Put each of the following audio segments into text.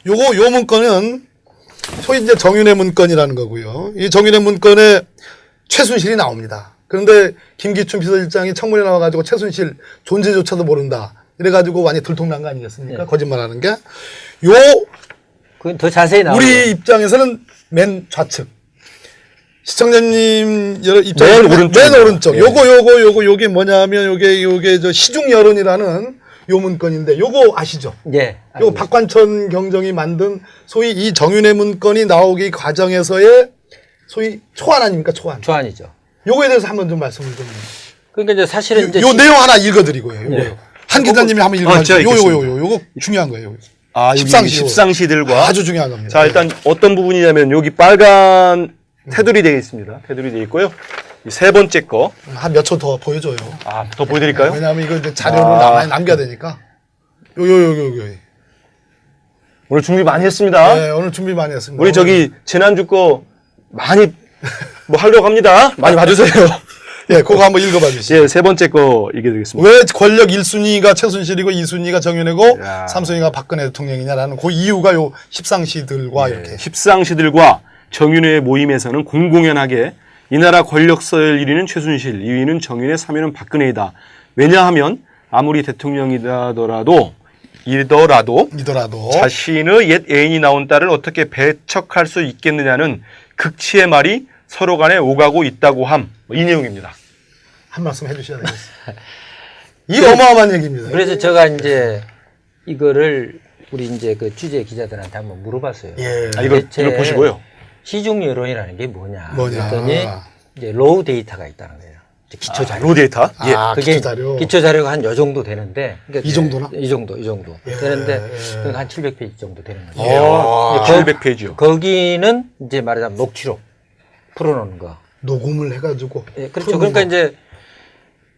요 문건은 소위 이제 정윤회 문건이라는 거고요. 이 정윤회 문건에 최순실이 나옵니다. 그런데 김기춘 비서실장이 청문회 나와가지고 최순실 존재조차도 모른다. 이래가지고 완전히 들통난 거 아니겠습니까? 네. 거짓말하는 게. 그건 더 자세히 나와요. 우리 입장에서는 맨 좌측. 시청자님 입장에서는 맨 오른쪽. 예. 요게 뭐냐면 요게 저 시중 여론이라는 요 문건인데 요거 아시죠? 예. 요거 박관천 경정이 만든 소위 이 정윤회 문건이 나오기 과정에서의 소위 초안 아닙니까? 초안. 초안이죠. 요거에 대해서 한번 좀 말씀을 좀. 그러니까 이제 사실은 이제 요 내용 하나 읽어드리고요. 요거요. 예. 한 기자님이 한번 읽어주세요. 제가 요거 중요한 거예요. 여기 십상시들과. 아주 중요한 겁니다. 자, 일단 어떤 부분이냐면 여기 빨간 테두리 되어 있습니다. 테두리 되어 있고요. 이 세 번째 거. 한 몇 초 더 보여줘요. 더 보여드릴까요? 왜냐하면 이거 이제 자료를 많이 남겨야 되니까. 요. 오늘 준비 많이 했습니다. 네, 오늘 준비 많이 했습니다. 우리 저기 지난주 거 많이 뭐 하려고 합니다. 많이 봐주세요. 예, 그거 한번 읽어봐 주시죠. 예, 세 번째 거 이게 되겠습니다. 왜 권력 1순위가 최순실이고 2순위가 정윤회고 야. 3순위가 박근혜 대통령이냐라는 그 이유가 요 십상시들과 이렇게. 십상시들과 정윤회의 모임에서는 공공연하게 이 나라 권력 서열 1위는 최순실, 2위는 정윤회, 3위는 박근혜이다. 왜냐하면 아무리 대통령이더라도 자신의 옛 애인이 나온 딸을 어떻게 배척할 수 있겠느냐는 극치의 말이 서로 간에 오가고 있다고 함. 이 내용입니다. 한 말씀 해주셔야 되겠어요. 이 어마어마한 얘기입니다. 그래서 제가 이제 이거를 우리 이제 그 취재 기자들한테 한번 물어봤어요. 예. 이걸 보시고요. 시중 여론이라는 게 뭐냐. 뭐냐. 그랬더니 이제 로우 데이터가 있다는 거예요. 기초 자료. 로 데이터? 예. 기초 그게 자료. 기초 자료가 한 요 정도 되는데. 그러니까 이 정도나? 이 정도 예. 되는데 그러니까 한 700페이지 정도 되는 거죠. 아, 700페이지요. 거기는 이제 말하자면 녹취록 풀어놓는 거. 녹음을 해가지고. 예, 그렇죠. 그러니까 이제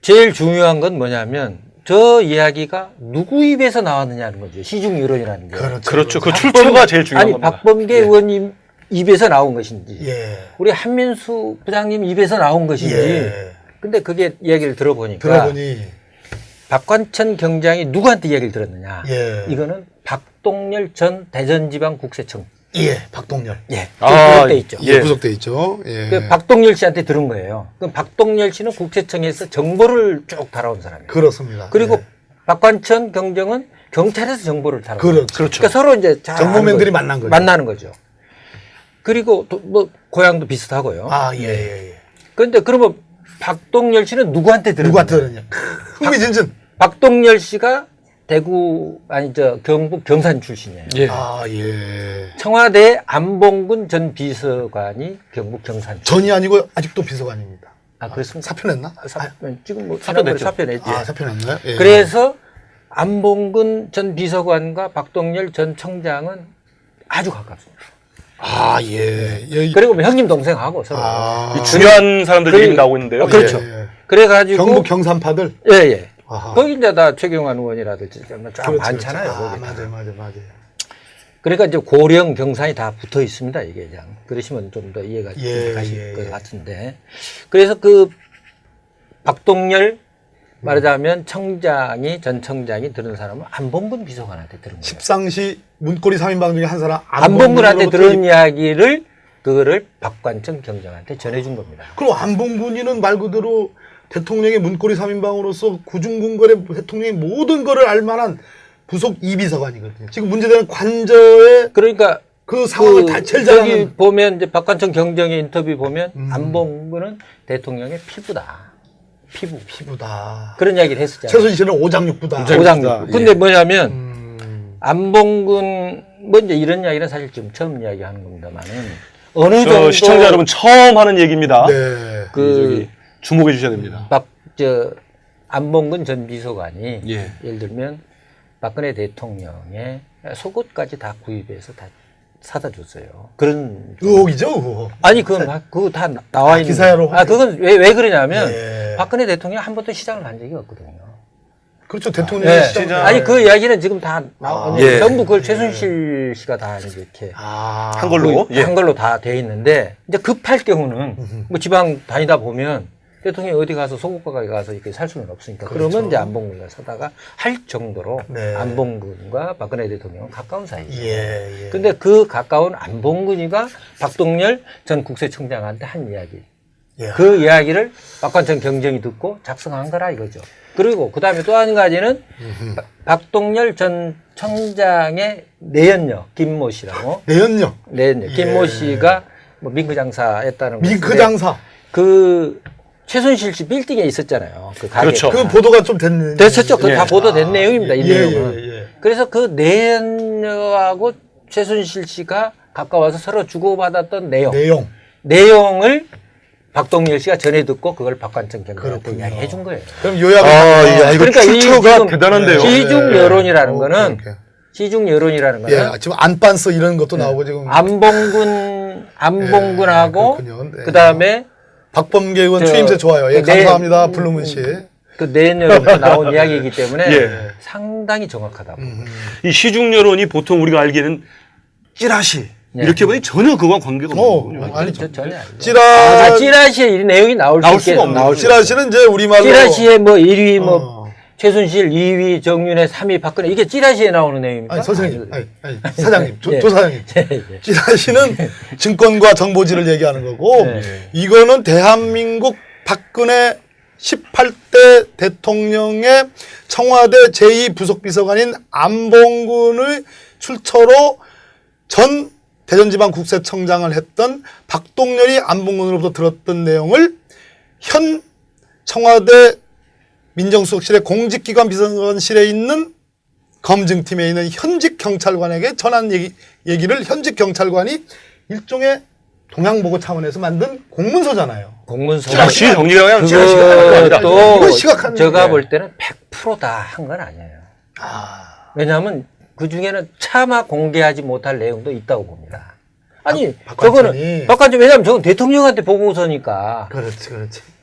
제일 중요한 건 뭐냐면 저 이야기가 누구 입에서 나왔느냐는 거죠. 시중 여론이라는 게. 그렇죠. 그 출처가 제일 중요한 아니 겁니다. 박범계 의원님 입에서 나온 것인지 예. 우리 한민수 부장님 입에서 나온 것인지 예. 근데 그게 이야기를 들어보니 박관천 경장이 누구한테 이야기를 들었느냐. 예. 이거는 박동열 전 대전지방국세청. 예, 박동열. 예. 아, 구속돼 있죠. 예, 구속돼 있죠. 예. 그 박동열 씨한테 들은 거예요. 그럼 박동열 씨는 국세청에서 정보를 쭉 달아온 사람이에요. 그렇습니다. 그리고 예. 박관천 경정은 경찰에서 정보를 달아온 거예요. 그렇죠. 그러니까 서로 이제 잘 정보맨들이 아는 만난 거죠. 만나는 거죠. 그리고 또 뭐 고향도 비슷하고요. 아, 예. 그런데 그러면 박동열 씨는 누구한테 들었냐? 누구한테 들었냐? 흥미진진. 박동열 씨가 대구 경북 경산 출신이에요. 예. 아, 예. 청와대 안봉근 전 비서관이 경북 경산 출신. 전이 아니고 아직도 비서관입니다. 아, 그렇습니까? 사표냈나? 지금 뭐 사표냈죠. 사표냈죠. 아, 사표냈나요? 예. 그래서 안봉근 전 비서관과 박동열 전 청장은 아주 가깝습니다. 아, 예. 그리고 뭐 형님 동생하고 서로. 아, 중요한 사람들 그- 이름 나오고 있는데요. 그렇죠. 예. 그래가지고 경북 경산파들. 예. 아하. 거기 이제 다 최경환 의원이라든지 쫙 그렇죠, 많잖아요. 그렇죠. 아, 거기. 맞아요. 그러니까 이제 고령 경산이 다 붙어 있습니다. 이게 그냥 그러시면 좀 더 이해가 예, 가실 예, 것 예. 같은데. 그래서 그 박동열 말하자면 전 청장이 들은 사람은 안봉근 비서관한테 들은 거예요. 십상시 문고리 3인방 중에 한 사람 안봉근한테 들은 이야기를 그거를 박관천 경장한테 전해준 겁니다. 그럼 안봉근이는 말 그대로 대통령의 문고리 3인방으로서 구중궁궐의 대통령의 모든 거를 알만한 부속 이비서관이거든요. 지금 문제되는 관저의 그러니까 그 상황을 다 제일 잘 여기 아는. 보면 이제 박관천 경정의 인터뷰 보면 안봉근은 대통령의 피부다. 피부다. 그런 이야기를 했었잖아요. 최순실은 오장육부다. 오장육. 근데 예. 뭐냐면 안봉근 뭐 이제 이런 이야기는 사실 지금 처음 이야기하는 겁니다만은 어느 저 정도 시청자 여러분 처음 하는 얘기입니다. 네. 그 주목해 주셔야 됩니다. 안봉근 전 비서관이 예. 예를 들면 박근혜 대통령의 속옷까지 다 구입해서 다 사다 줬어요. 그런 의혹이죠, 의혹. 아니 그거 다 나와 있는 기사로 거예요. 그건 왜 그러냐면 예. 박근혜 대통령 한 번도 시장을 간 적이 없거든요. 그렇죠, 대통령의 예. 시장. 아니 그 이야기는 지금 다 예. 전부 그걸 최순실 씨가 다 이렇게 한 걸로. 예. 한 걸로 다 돼 있는데 이제 급할 경우는 뭐 지방 다니다 보면 대통령이 어디 가서 소국 가게 가서 이렇게 살 수는 없으니까. 그렇죠. 그러면 이제 안봉근과 사다가 할 정도로 네. 안봉근과 박근혜 대통령은 가까운 사이죠. 예. 근데 그 가까운 안봉근이가 박동열 전 국세청장한테 한 이야기. 예. 그 이야기를 박관천 경정이 듣고 작성한 거라 이거죠. 그리고 그 다음에 또 한 가지는 박동열 전 청장의 내연녀 김모 씨라고. 내연녀. 내연녀 김모 예. 씨가 뭐 밍크 장사했다는 거. 밍크 장사. 그 최순실 씨 빌딩에 있었잖아요. 그 가게. 그렇죠. 그 보도가 좀 됐는. 됐었죠. 그거 예. 다 보도된 내용입니다. 이 예, 내용은. 예, 예. 그래서 그 내연녀하고 최순실 씨가 가까워서 서로 주고받았던 내용을 박동열 씨가 전해 듣고 그걸 박관천 경장한테 그렇군요. 이야기해 준 거예요. 그럼 요약을 야, 이거 그러니까 이 출처가 지금 대단한데요. 시중 여론이라는 예. 거는 오케이, 오케이. 시중 여론이라는 거는 예, 지금 안반스 이런 것도 나오고 지금 안봉근하고 예, 그렇군요. 네. 그다음에 박범계 의원 저- 추임새 좋아요. 예, 그 내- 감사합니다. 블루문 씨. 그 내년부터 나온 이야기이기 때문에 예. 상당히 정확하다고. 이 시중 여론이 보통 우리가 알기에는 찌라시 예. 이렇게 보니 전혀 그거와 관계가 없는 거군요. 아니죠. 전혀 아니죠. 찌라 찌라시에 이 내용이 나올 나올 수 있게 수가 없는 나올 수 찌라시는 이제 우리말로 찌라시에 뭐 1위 뭐 어. 최순실, 2위 정윤회, 3위 박근혜 이게 찌라시에 나오는 내용입니까? 아니 선생님, 아니, 사장님, 예. 조 사장님. 예. 찌라시는 증권과 정보지를 얘기하는 거고 네. 이거는 대한민국 박근혜 18대 대통령의 청와대 제2부속비서관인 안봉근의 출처로 전 대전지방국세청장을 했던 박동열이 안봉근으로부터 들었던 내용을 현 청와대 민정수석실의 공직기관 비서관실에 있는 검증팀에 있는 현직 경찰관에게 전한 얘기를 현직 경찰관이 일종의 동양보고 차원에서 만든 공문서잖아요. 공문서 찌라시 정리가 그냥 찌라시가 하는 게 아니라 또 이거 시각한 제가 얘기예요. 볼 때는 100%다 한 건 아니에요. 왜냐하면 그 중에는 차마 공개하지 못할 내용도 있다고 봅니다. 아니 박관천이. 저거는 박관천 왜냐하면 저건 대통령한테 보고서니까 그렇지.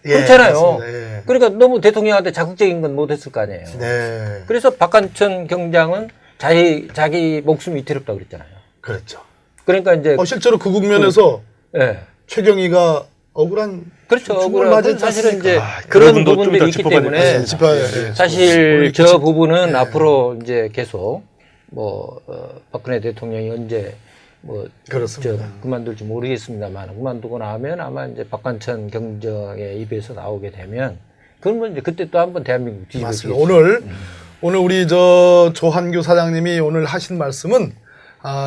그렇잖아요. 맞습니다. 예. 그러니까 너무 대통령한테 자극적인 건 못했을 거 아니에요. 네. 그래서 박관천 경장은 자기 목숨이 위태롭다고 그랬잖아요. 그렇죠. 그러니까 이제 실제로 그 국면에서 예. 최경희가 억울한 그렇죠. 죽음을 억울한 맞이했지 사실은 이제 않습니까? 그런 부분도 좀 부분들이 이따 있기 짚어봐야 때문에 되겠습니다. 짚어야 예. 사실 우리 저 부분은 앞으로 이제 계속 뭐 박근혜 대통령이 언제 뭐 그렇습니다. 그만둘지 모르겠습니다만 그만두고 나면 아마 이제 박관천 경정의 입에서 나오게 되면 그러면 이제 그때 또 한번 대한민국 뒤집어지겠죠. 맞습니다. 오늘 우리 저 조한규 사장님이 오늘 하신 말씀은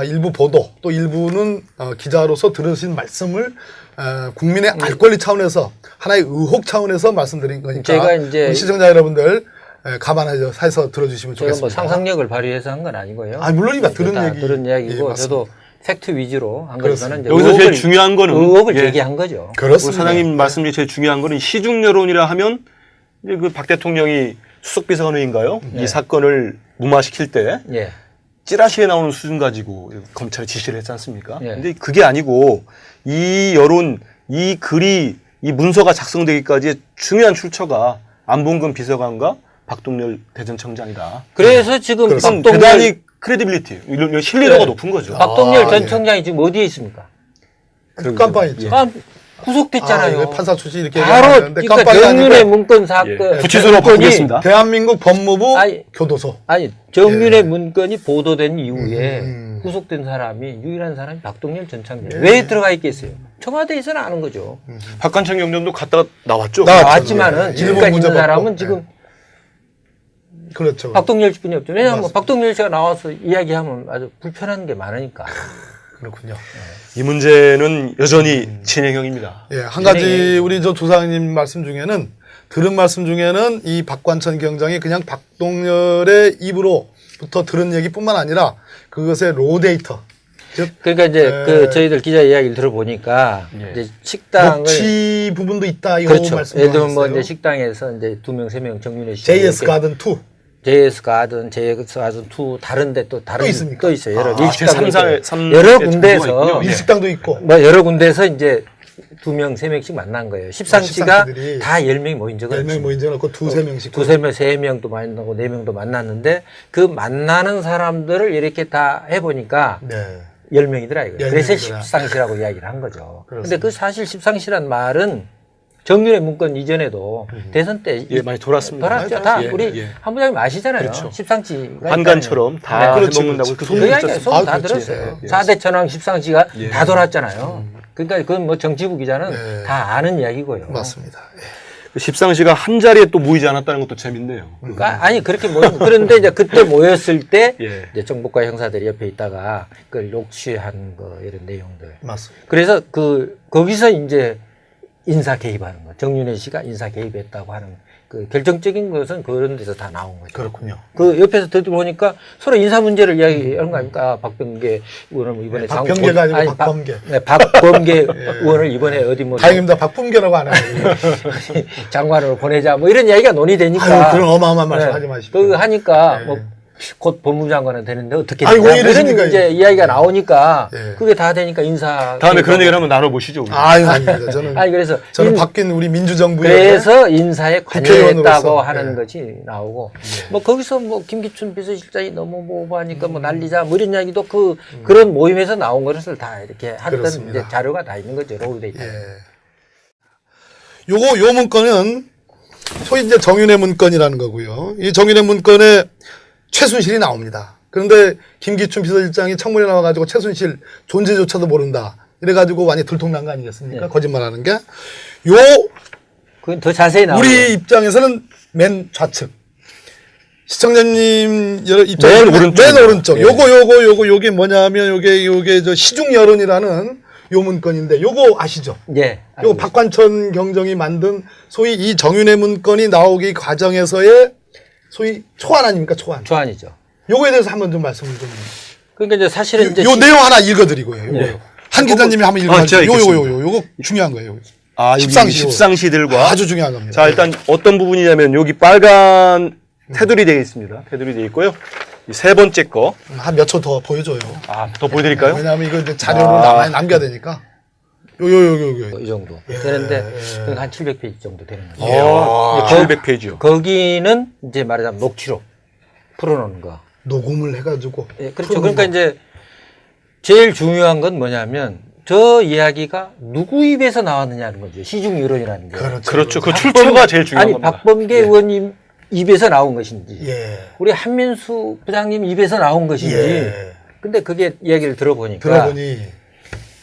일부 보도 또 일부는 기자로서 들으신 말씀을 국민의 알 권리 차원에서 하나의 의혹 차원에서 말씀드린 거니까 제가 이제 우리 시청자 여러분들 감안해서 들어주시면 제가 좋겠습니다. 뭐 상상력을 발휘해서 한 건 아니고요. 물론입니다. 들은 다 얘기. 들은 이야기고 예, 맞습니다. 저도 팩트 위주로 한 거지만 이제 여기서 제일 중요한 거는 의혹을 예. 제기한 거죠. 우리 그렇습니다. 사장님 말씀 중에 제일 중요한 거는 시중 여론이라 하면 이제 그 박 대통령이 수석비서관인가요? 이 사건을 무마시킬 때 예. 찌라시에 나오는 수준 가지고 검찰에 지시를 했지 않습니까? 예. 근데 그게 아니고 이 여론, 이 글이, 이 문서가 작성되기까지의 중요한 출처가 안봉근 비서관과 박동열 대전청장이다. 그래서 지금 그건 박동열 대단히 크레디빌리티, 이런 신뢰도가 높은 거죠. 박동열 전 예. 청장이 지금 어디에 있습니까? 깜빵이죠. 구속됐잖아요. 이거 판사 출신 이렇게 바로 얘기하는데 그러니까 깜빵이 정윤의 아니고 문건 사건 예. 구치소로 문건이 바꾸겠습니다. 대한민국 법무부 아니, 교도소. 아니 정윤의 문건이 보도된 이후에 구속된 사람이 유일한 사람이 박동열 전 청장. 왜 들어가 있겠어요? 청와대에서는 아는 거죠. 박관청 경정도 갔다가 나왔죠. 나왔지만은 예. 지금까지 일본 있는 사람은 문제 지금 받고. 그렇죠. 박동열 씨뿐이 없죠. 왜냐하면 맞습니다. 박동열 씨가 나와서 이야기하면 아주 불편한 게 많으니까. 그렇군요. 이 문제는 여전히 진행형입니다. 예, 한 가지 우리 저 조사님 말씀 중에는 들은 말씀 중에는 이 박관천 경장이 그냥 박동열의 입으로부터 들은 얘기뿐만 아니라 그것의 로 데이터, 즉 그러니까 이제 그 저희들 기자 이야기를 들어보니까 예. 이제 식당을 녹취 부분도 있다 이거 그렇죠. 말씀 예를 들면 뭐 이제 식당에서 이제 2명, 3명 정윤회 씨 JS 가든 2 JS 가든, JS 가든 2 다른데 또 다른 또 있습니까? 또 있어요. 여러 제 일식당도 삼 있고. 삼 여러 의 군데에서 정보가 있군요. 일식당도 있고 뭐 여러 군데에서 이제 2명, 3명씩 만난 거예요. 십상시가 십상시들이 다 10명이 모인 적은 10명 모인 적 없고 2-3명씩 2-3명, 3명도 만나고 4명도 만났는데 그 만나는 사람들을 이렇게 다 해보니까 네. 10명이더라 이거예요. 10명이더라. 그래서 십상시라고 이야기를 한 거죠. 근데 그 사실 십상시란 말은 정윤회 문건 이전에도 대선 때 많이 돌았습니다. 돌았죠. 다 예, 우리 예. 한 부장님 아시잖아요. 그렇죠. 십상치가 한간처럼 다 네. 그렇지, 해먹는다고 그렇지. 그 그 소문이 이야기가 있었어요. 소문 다 아, 그렇지. 들었어요. 예, 예. 4대 천왕 십상치가 예. 다 돌았잖아요. 그러니까 그건 뭐 정치부 기자는 예. 다 아는 이야기고요. 맞습니다. 예. 그 십상시가 한 자리에 또 모이지 않았다는 것도 재밌네요. 그러니까 아니 그렇게 그런데 이제 그때 모였을 때 예. 이제 정보과 형사들이 옆에 있다가 그걸 녹취한 거 이런 내용들. 맞습니다. 그래서 거기서 이제 인사 개입하는 거. 정윤회 씨가 인사 개입했다고 하는 그 결정적인 것은 그런 데서 다 나온 거죠. 그렇군요. 그 옆에서 들어보니까 서로 인사 문제를 이야기하는 거 아닙니까? 박병계 의원은 이번에 박병계가 아니고 박범계. 네, 박범계 의원을 이번에 어디 뭐 다행입니다. 박범계라고 안 해요. 장관으로 보내자 뭐 이런 이야기가 논의되니까. 아유, 그런 어마어마한 말씀 하지 마십시오. 그 하니까 네. 뭐 곧 법무장관은 되는데 어떻게 아이고, 되냐 왜 뭐 이러십니까, 이런 이제 이야기가 나오니까 예. 그게 다 되니까 인사 다음에 그런 얘기를 한번 나눠보시죠. 우리. 아닙니다. 저는 아니 그래서 저는 바뀐 우리 민주정부의 그래서 인사에 관여했다고 국회의원으로서, 하는 예. 것이 나오고 뭐 거기서 뭐 김기춘 비서실장이 너무 오버하니까 뭐 난리자 뭐 이런 이야기도 그런 모임에서 나온 것을 다 이렇게 했던 그렇습니다. 이제 자료가 다 있는 거죠. 로우 데이터. 예. 요 문건은 소위 이제 정윤회 문건이라는 거고요. 이 정윤회 문건에 최순실이 나옵니다. 그런데 김기춘 비서실장이 청문회 나와가지고 최순실 존재조차도 모른다. 이래가지고 완전히 들통난 거 아니겠습니까? 네. 거짓말하는 게. 그건 더 자세히 나오고 우리 입장에서는 맨 좌측. 시청자님 입장에서 맨 오른쪽. 맨 오른쪽. 예. 요게 뭐냐면 요게 저 시중 여론이라는 요 문건인데 요거 아시죠? 예. 요 박관천 경정이 만든 소위 이 정윤회 문건이 나오기 과정에서의 소위 초안 아닙니까? 초안. 조안이죠. 요거에 대해서 한번 좀 말씀을 좀. 그러니까 이제 사실은 이제 요 내용 하나 읽어드리고요. 요거. 네. 한 기자님이 한번 제가 읽어주세요. 읽겠습니다. 요거 중요한 거예요. 아, 여기 십상시. 십상시들과 아주 중요한 겁니다. 자, 일단 어떤 부분이냐면 여기 빨간 테두리 되어 있습니다. 테두리 되어 있고요. 이 세 번째 거. 한 몇 초 더 보여줘요. 아, 더 보여드릴까요? 왜냐하면 이거 이제 자료를 아. 많이 남겨야 되니까. 요. 이 정도 되는데 그러니까 한 700페이지 정도 되는 거죠. 아, 700페이지요. 거기는 이제 말하자면 녹취록 풀어놓은 거. 녹음을 해가지고. 예, 그렇죠. 푸는 그러니까 거. 이제 제일 중요한 건 뭐냐면 저 이야기가 누구 입에서 나왔느냐는 거죠. 시중 여론이라는 게. 그렇죠. 그 출처가 제일 중요한 아니 겁니다. 박범계 의원님 입에서 나온 것인지, 예. 우리 한민수 부장님 입에서 나온 것인지. 예. 근데 그게 이야기를 들어보니까 들어보니.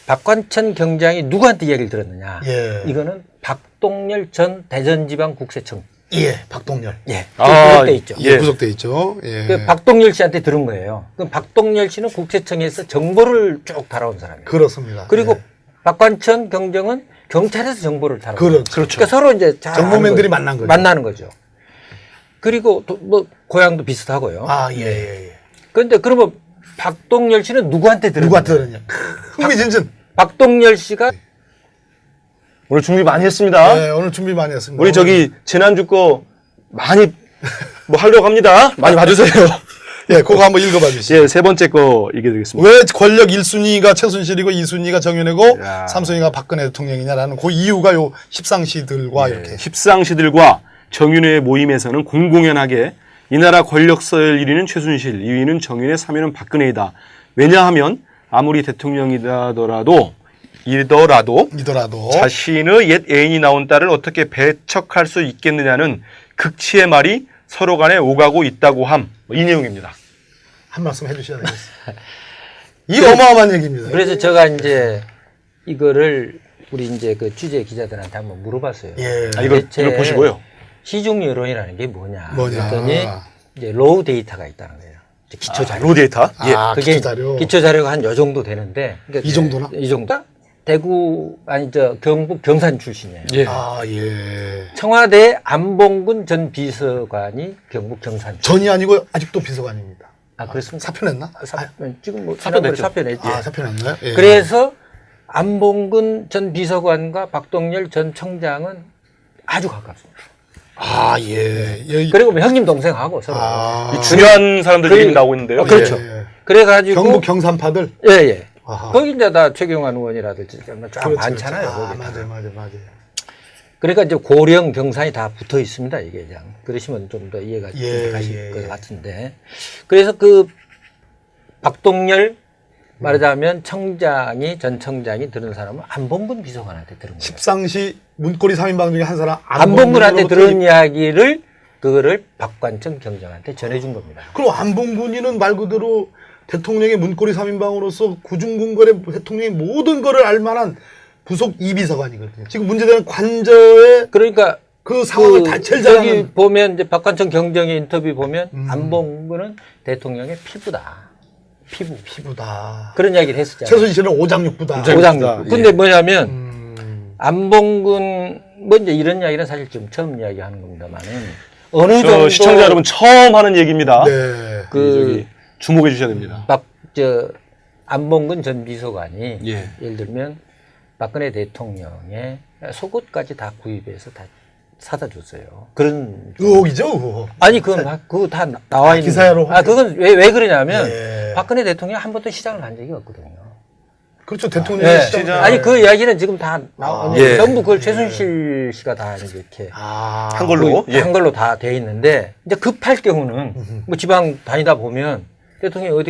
박관천 경장이 누구한테 이야기를 들었느냐? 예. 이거는 박동열 전 대전지방국세청. 예. 박동열. 예. 아, 구속돼 있죠. 예. 구속돼 있죠. 예. 그 박동열 씨한테 들은 거예요. 그럼 박동열 씨는 국세청에서 정보를 쭉 달아온 사람이에요. 그렇습니다. 그리고 예. 박관천 경정은 경찰에서 정보를 달아온 거예요. 그렇죠. 그러니까 서로 이제 잘 정보맨들이 아는 만난 거죠. 만나는 거죠. 그리고 또 뭐 고향도 비슷하고요. 아, 예. 그런데 그러면 박동열 씨는 누구한테 들은 누구한테 거예요? 들었냐? 흥미진진. 박동열 씨가 오늘 준비 많이 했습니다. 네, 오늘 준비 많이 했습니다. 우리 저기 지난주 거 많이 뭐 하려고 합니다. 많이 봐주세요. 예, 그거 한번 읽어봐 주시죠. 예, 세 번째 거 읽어드리겠습니다. 왜 권력 1순위가 최순실이고 2순위가 정윤회고 야. 3순위가 박근혜 대통령이냐라는 그 이유가 요 십상시들과 이렇게. 십상시들과 정윤회의 모임에서는 공공연하게 이 나라 권력 서열 1위는 최순실, 2위는 정윤회, 3위는 박근혜이다. 왜냐하면 아무리 대통령이더라도 이더라도 자신의 옛 애인이 나온 딸을 어떻게 배척할 수 있겠느냐는 극치의 말이 서로 간에 오가고 있다고 함. 이 내용입니다. 한 말씀 해주셔야 되겠어요. 이 어마어마한 얘기입니다. 그래서 제가 이제 이거를 우리 이제 그 취재 기자들한테 한번 물어봤어요. 예. 아, 이걸 보시고요. 시중 여론이라는 게 뭐냐? 뭐냐. 그랬더니 이제 로우 데이터가 있다는 거예요. 이제 기초 자료. 로 데이터. 예. 아, 기초 자료. 기초 자료가 한 요 정도 되는데. 그러니까 이 정도나? 이 정도? 대구 아니 저 경북 경산 출신이에요. 예. 아, 예. 청와대 안봉근 전 비서관이 경북 경산. 전이 아니고 아직도 비서관입니다. 아 그렇습니까? 사표냈나? 지금 뭐 사표냈죠. 사표냈지. 아, 사표냈나요? 예. 그래서 안봉근 전 비서관과 박동열 전 청장은 아주 가깝습니다. 아, 예. 여기 그리고 뭐 형님 동생하고 서로. 아, 이 중요한 사람들 그- 이름이 나오고 있는데요. 그렇죠. 예, 예. 그래가지고 경북 경산파들. 예예. 아하. 거기 이제 다 최경환 의원이라든지 쫙 그렇지, 많잖아요. 그렇지. 아, 거기. 맞아요. 그러니까 이제 고령 경산이 다 붙어 있습니다. 이게 그냥 그러시면 좀 더 이해가 예, 가실 예, 것 예. 같은데. 그래서 그 박동열 말하자면 청장이 전 청장이 들은 사람은 안봉근 비서관한테 들은 거예요. 십상시 문고리 3인방 중에 한 사람 안봉근한테 들은 이야기를 그거를 박관청 경장한테 전해준 겁니다. 그럼 안봉근이는 말 그대로 대통령의 문고리 3인방으로서 구중궁궐의 대통령의 모든 거를 알 만한 부속 이비서관이거든요. 지금 문제되는 관저의 그러니까 그 상황을 다 제일 잘 여기 아는 보면 이제 박관청 경정의 인터뷰 보면 안봉근은 대통령의 피부다. 피부다. 그런 이야기를 했었잖아요. 최순실은 오장육부다. 오장육. 근데 예. 뭐냐면 안봉근 뭐 이제 이런 이야기는 사실 좀 처음 이야기하는 겁니다만은 어느 저 정도 시청자 여러분 처음 하는 얘기입니다. 네. 저기 주목해 주셔야 됩니다. 안봉근 전 비서관이 예. 예를 들면 박근혜 대통령의 속옷까지 다 구입해서 다 사다 줬어요. 그런 의혹이죠, 의혹. 아니 그거 다 나와 있는 기사로 거예요. 그건 왜 그러냐면 예. 박근혜 대통령 한 번도 시장을 간 적이 없거든요. 그렇죠, 대통령이 네. 시장. 아니 그 이야기는 지금 다 예. 전부 그걸 최순실 씨가 다 이렇게 한 걸로. 예. 한 걸로 다 돼 있는데 이제 급할 경우는 뭐 지방 다니다 보면 대통령이 어디